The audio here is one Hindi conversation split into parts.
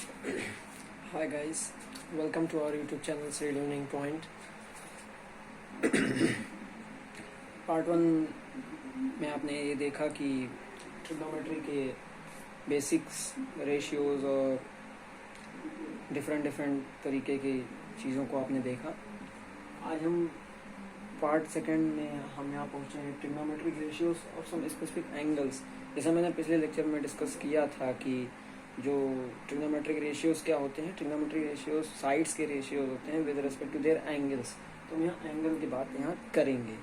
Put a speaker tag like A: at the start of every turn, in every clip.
A: Hi guys, welcome to our YouTube channel Sri Learning Point. Part one में आपने ये देखा कि ट्रिग्नोमेट्री के बेसिक्स, रेशियोज और डिफरेंट तरीके की चीज़ों को आपने देखा। आज हम पार्ट सेकंड में हम यहाँ पहुँचे हैं ट्रिग्नोमेट्रिक रेशियोज और सम स्पेसिफिक एंगल्स। जैसा मैंने पिछले लेक्चर में डिस्कस किया था कि जो ट्रिग्नोमेट्रिक रेशियोज क्या होते हैं, ट्रिग्नोमेट्रिक रेशियोज साइड्स के रेशियोज होते हैं with respect to their angles. तो हम यहाँ एंगल की बात यहाँ करेंगे।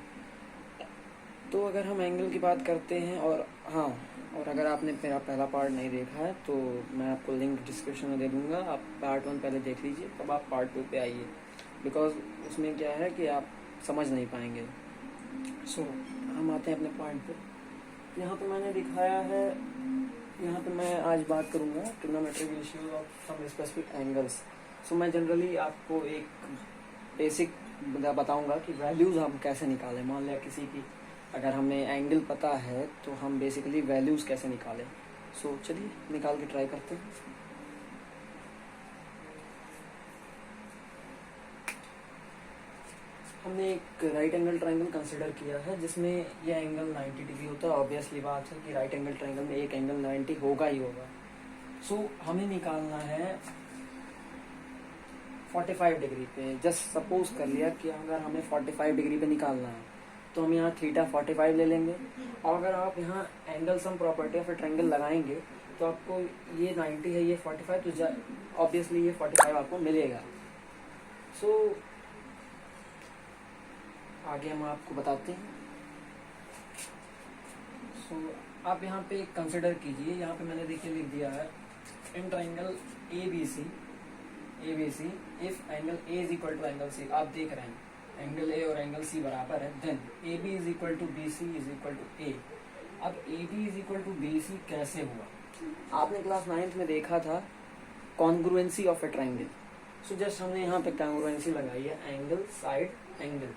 A: तो अगर हम एंगल की बात करते हैं और अगर आपने मेरा पहला पार्ट नहीं देखा है तो मैं आपको लिंक डिस्क्रिप्शन में दे दूँगा, आप पार्ट वन पहले देख लीजिए, तब आप पार्ट टू पे आइए, बिकॉज उसमें क्या है कि आप समझ नहीं पाएंगे। हम आते हैं अपने पॉइंट पे। यहाँ पे मैंने दिखाया है, यहाँ पे मैं आज बात करूँगा trigonometric ratios of some specific angles. मैं जनरली आपको एक बेसिक बताऊँगा कि वैल्यूज़ हम कैसे निकालें। मान लिया किसी की अगर हमें एंगल पता है तो हम बेसिकली वैल्यूज़ कैसे निकालें। चलिए निकाल के ट्राई करते हैं। हमने एक राइट एंगल ट्रायंगल कंसिडर किया है जिसमें यह एंगल 90 डिग्री होता है। ऑब्वियसली बात है कि राइट एंगल ट्रायंगल में एक एंगल 90 होगा ही होगा। हमें निकालना है 45 डिग्री पे। जस्ट सपोज कर लिया कि अगर हमें 45 डिग्री पे निकालना है तो हम यहाँ थीटा 45 ले लेंगे, और अगर आप यहाँ angle sum property of a triangle लगाएंगे तो आपको ये 90 है, ये 45, तो ऑब्वियसली ये 45 आपको मिलेगा। आगे हम आपको बताते हैं। आप यहाँ पे कंसिडर कीजिए, यहाँ पे मैंने देखिए लिख दिया है in triangle ABC if angle A is equal to angle C। आप देख रहे हैं एंगल A और एंगल C बराबर है, then AB is equal to BC is equal to A। अब AB is equal to BC कैसे हुआ? आपने क्लास 9th में देखा था congruency of a triangle. Just हमने यहाँ पे कॉन्ग्रुएंसी लगाई है, एंगल साइड एंगल,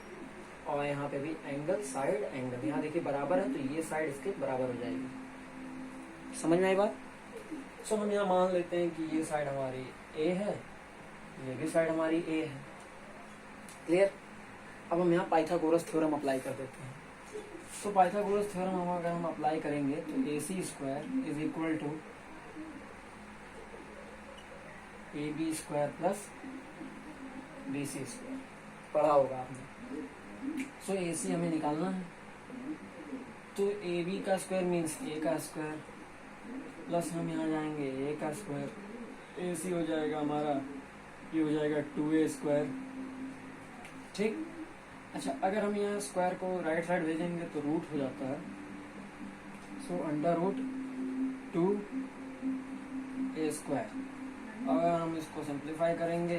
A: और यहाँ पे भी एंगल साइड एंगल। यहाँ देखिए बराबर है तो ये साइड इसके बराबर हो जाएगी। समझ में आई बात? हम यहाँ मान लेते हैं कि ये साइड हमारी A है, ये भी साइड हमारी A है। क्लियर? अब हम यहाँ पाइथागोरस थ्योरम अप्लाई कर देते हैं। पाइथागोरस थ्योरम अगर हम अप्लाई करेंगे तो AC square is equal to AB square plus BC square. पढ़ा होगा आपने। AC हमें निकालना है, तो AB का स्क्वायर मीन्स A का स्क्वायर प्लस हम यहाँ जाएंगे A का स्क्वायर, AC हो जाएगा हमारा, ये हो जाएगा 2A स्क्वायर। ठीक। अच्छा, अगर हम यहाँ स्क्वायर को राइट साइड भेजेंगे तो रूट हो जाता है, अंडर रूट 2A स्क्वायर। अगर हम इसको सिंप्लीफाई करेंगे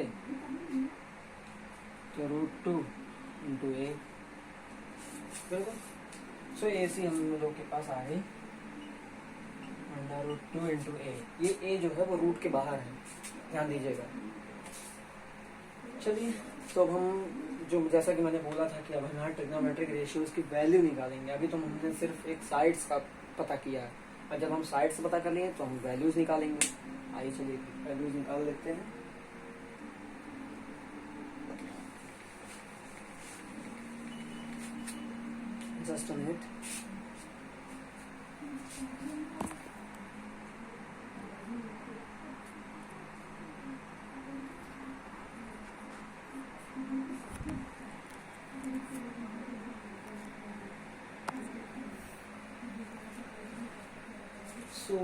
A: तो रूट 2 इंटू A। बिल्कुल। AC हम लोग के पास आ गई अंडर रूट 2 इंटू A। ये A जो है वो रूट के बाहर है, ध्यान दीजिएगा। चलिए, तो अब हम जो जैसा कि मैंने बोला था कि अब हम यहाँ ट्रिग्नोमेट्रिक रेशियोज की वैल्यू निकालेंगे। अभी तो हमने सिर्फ एक साइड्स का पता किया है, और जब हम साइड्स पता कर लिए तो हम वैल्यूज निकालेंगे। आइए चलिए वैल्यूज निकाल लेते हैं। Just a minute.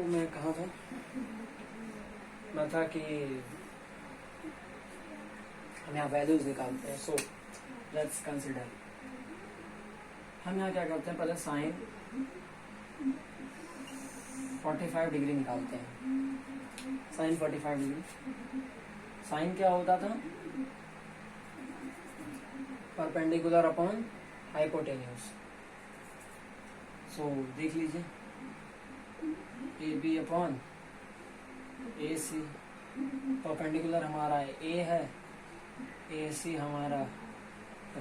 A: मैं कहाँ था? मैं था कि हम यहाँ वैल्यूज निकालते हैं। लेट्स कंसिडर, हम यहाँ क्या करते हैं, पहले साइन 45 डिग्री निकालते हैं। साइन 45 डिग्री, साइन क्या होता था? Perpendicular upon hypotenuse. देख लीजिए, AB अपॉन AC। परपेंडिकुलर हमारा A है, AC हमारा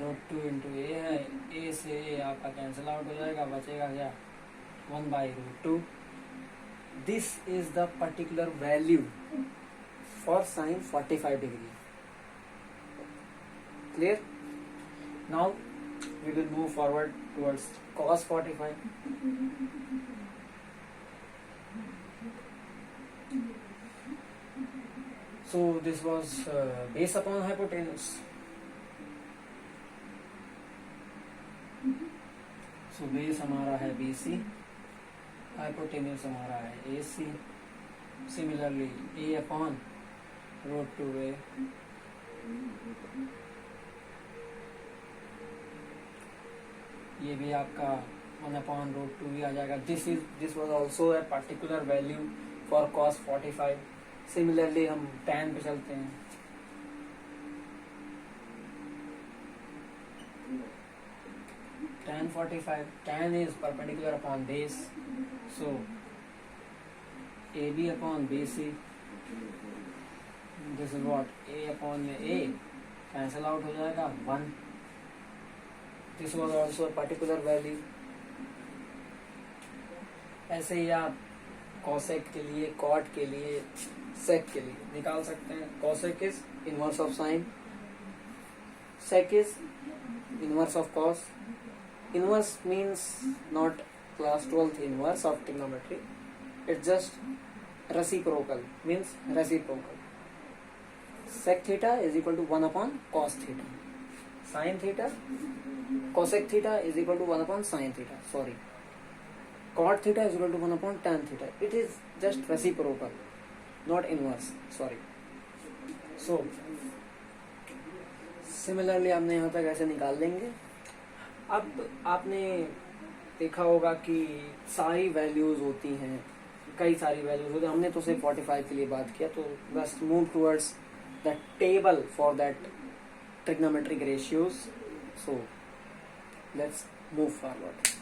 A: रूट 2 इंटू A है। A से A आपका कैंसिल आउट हो जाएगा, बचेगा क्या? 1/√2। This is the particular value for sin 45 degree. Clear? Now we will move forward towards cos 45. So this was base upon hypotenuse. So base हमारा है BC, हाइपोटेन्यूस हमारा है AC. Similarly A upon root 2A ये भी आपका 1 अपॉन रूट 2 आ जाएगा. This was also a particular value for cos 45. Similarly हम tan पे चलते हैं. Tan 45, tan is perpendicular upon base, so AB upon BC. This is what A upon A cancel out हो जाएगा 1. This was also a particular value. ऐसे ही आप cosec के लिए, cot के लिए, sec के लिए निकाल सकते हैं. Cosec is inverse of sin, sec is inverse of cos. Inverse means not class 12th inverse of trigonometry. It's just reciprocal, means reciprocal. Sec theta is equal to 1 upon cos theta. Sin theta, cosec theta is equal to 1 upon sin theta. Sorry. Cot theta is equal to 1 upon tan theta. It is just reciprocal, not inverse. Sorry. So, similarly हमने यहाँ तक ऐसे निकाल लेंगे. अब आपने देखा होगा कि सारी वैल्यूज होती हैं, कई सारी वैल्यूज होती हैं. हमने तो सिर्फ 45 के लिए बात किया. तो बस move towards the table for that trigonometric ratios. So let's move forward.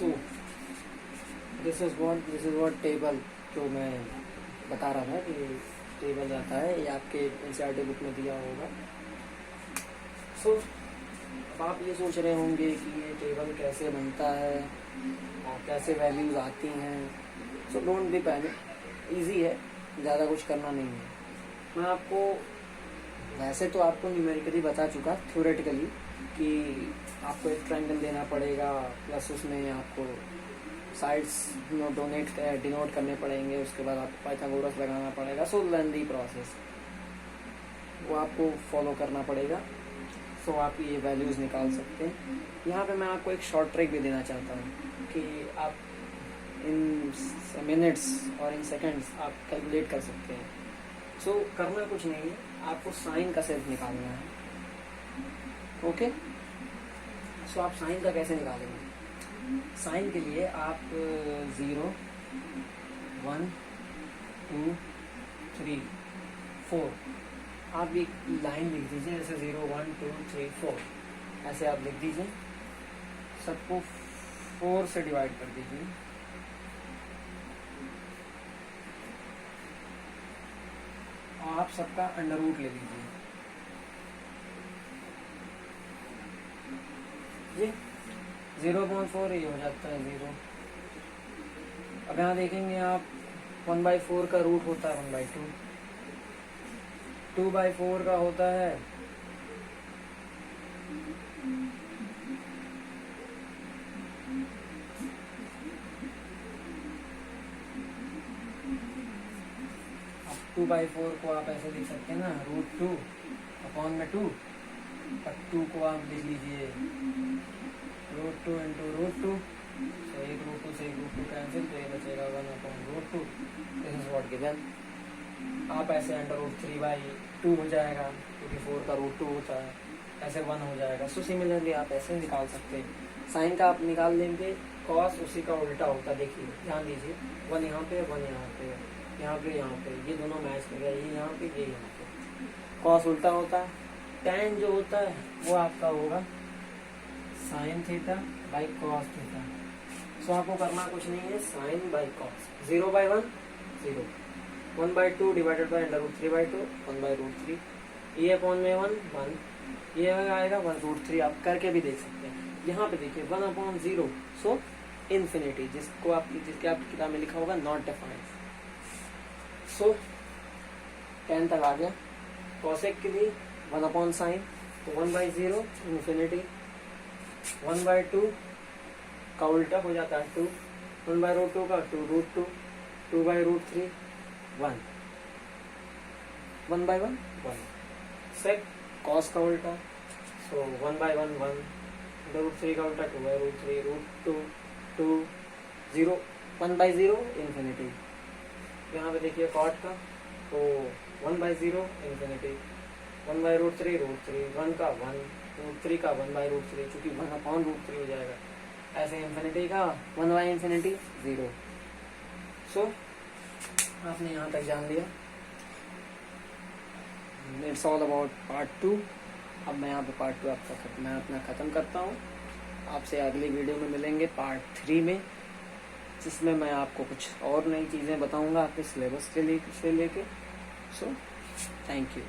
A: So this is what table जो मैं बता रहा था कि टेबल आता है, ये आपके एनसीईआरटी बुक में दिया होगा. सो अब आप ये सोच रहे होंगे कि ये टेबल कैसे बनता है और कैसे वैल्यूज आती हैं. So don't be panic, easy है, ज़्यादा कुछ करना नहीं है. मैं आपको वैसे तो आपको न्यूमेरिकली बता चुका, थ्योरेटिकली, कि आपको एक ट्रायंगल देना पड़ेगा, प्लस उसमें आपको साइड्स डिनोट करने पड़ेंगे. उसके बाद आपको पाइथागोरस लगाना पड़ेगा. सो लेंथी प्रोसेस, वो आपको फॉलो करना पड़ेगा. सो आप ये वैल्यूज निकाल सकते हैं. यहाँ पे मैं आपको एक शॉर्ट ट्रिक भी देना चाहता हूँ कि आप इन मिनट्स और इन सेकंड्स आप कैलकुलेट कर सकते हैं. सो करना कुछ नहीं है, आपको साइन का सिर्फ निकालना है. ओके. सो आप साइन का कैसे निकालेंगे? साइन के लिए आप 0, 1, 2, 3, 4 आप एक लाइन लिख दीजिए. जैसे 0, 1, 2, 3, 4 ऐसे आप लिख दीजिए. सबको 4 से डिवाइड कर दीजिए. और आप सबका अंडर रूट ले लीजिए. ये 0.4 ये हो जाता है 0. अब यहाँ देखेंगे आप 1/4 का रूट होता है 1/2. 2/4 का होता है 2/4 को आप ऐसे लिख सकते हैं ना, √2 अपॉन में 2. अब 2 को आप लिख लीजिए √2 इंटू √2. तो एक √2 से एक √2 कैंसिल, तो ये बचेगा 1 upon √2. This is what given. आप ऐसे √3/2 हो जाएगा, क्योंकि 4 का √2 होता है. ऐसे 1 हो जाएगा. सो सिमिलरली आप ऐसे निकाल सकते हैं. साइन का आप निकाल लेंगे, कॉस उसी का उल्टा होता. देखिए ध्यान दीजिए, 1 यहाँ पे, 1 यहाँ पे, यहाँ पे, यहाँ पे, ये दोनों मैच कर गया. ये यहाँ पे, ये यहाँ पे. कॉस उल्टा होता है. टैन जो होता है वो आपका होगा sine theta by cos theta. So आपको करना कुछ नहीं है, sine by cos. 0/1 0, 1/2 divided by √3/2 1/√3 ये अपॉन में 1 ये आएगा 1√3। आप करके भी देख सकते हैं। यहाँ पे देखिए 1/0 सो इन्फिनिटी, जिसके आपकी किताब में लिखा होगा नॉट डिफाइंड। सो 10 तक आ गया। कॉसेक के लिए 1/sin तो 1/0 इन्फिनिटी, 1/2 का उल्टा हो जाता है 2, 1/√2 का 2√2, 2/√3 1, 1/1 1। सेक कॉस का उल्टा सो 1/1 1, √3 का उल्टा 2/√3, √2 2 0, 1/0 इन्फिनिटी। यहाँ पे देखिए कॉट का तो 1/0 इन्फिनिटी, 1/√3 √3, 1 का 1, √3 का 1/√3 चूंकि 1/√3 हो जाएगा। ऐसे इन्फिनिटी का 1/∞ 0। सो आपने यहाँ तक जान लिया। It's all about part 2। अब मैं यहाँ पे पार्ट 2 मैं अपना ख़त्म करता हूँ। आपसे अगली वीडियो में मिलेंगे पार्ट 3 में, जिसमें मैं आपको कुछ और नई चीज़ें बताऊँगा आपके सिलेबस से लेके। So thank you.